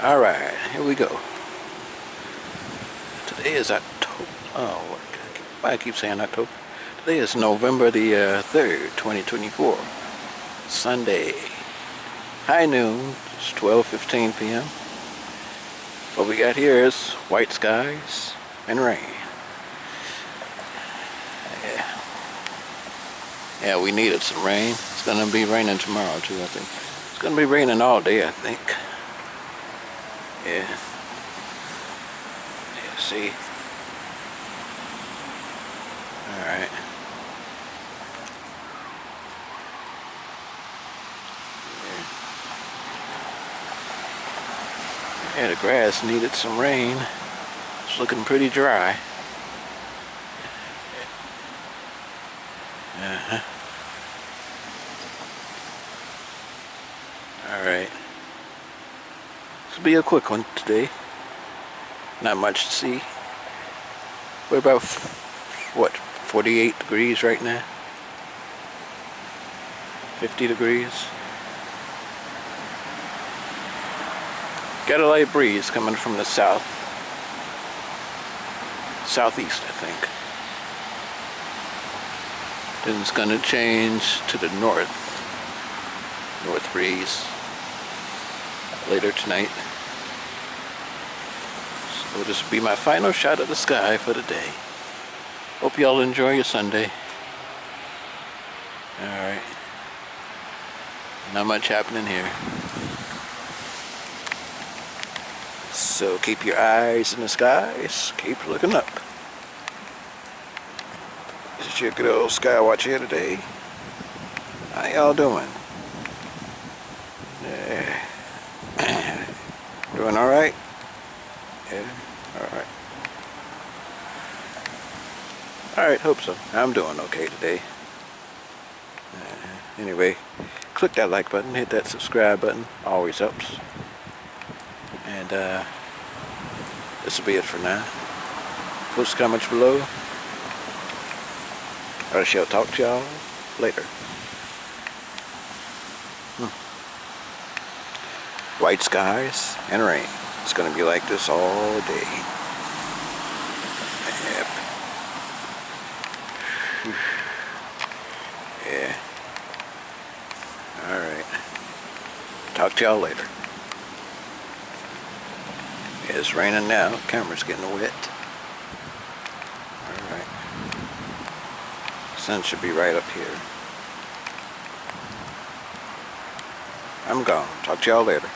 Alright, here we go. Today is October. Oh, why I keep saying October? Today is November the 3rd, 2024. Sunday. High noon. It's 12:15 p.m. What we got here is white skies and rain. Yeah, we needed some rain. It's gonna be raining tomorrow too, I think. It's gonna be raining all day, I think. Yeah. See. Alright. Yeah, the grass needed some rain. It's looking pretty dry. Alright. This will be a quick one today. Not much to see. We're about, what, 48 degrees right now? 50 degrees. Got a light breeze coming from the south. Southeast, I think. Then it's gonna change to the north breeze later tonight. So this will be my final shot of the sky for the day. Hope y'all enjoy your Sunday. Alright. Not much happening here. So keep your eyes in the skies. Keep looking up. This is your good old Skywatch here today. How y'all doing? Yeah. Doing alright? Yeah, alright. Alright, hope so. I'm doing okay today. Anyway, click that like button, hit that subscribe button. Always helps. And this will be it for now. Post comments below. I shall talk to y'all later. White skies and rain. It's going to be like this all day. Yep. Yeah. Alright. Talk to y'all later. It's raining now. Camera's getting wet. Alright. Sun should be right up here. I'm gone. Talk to y'all later.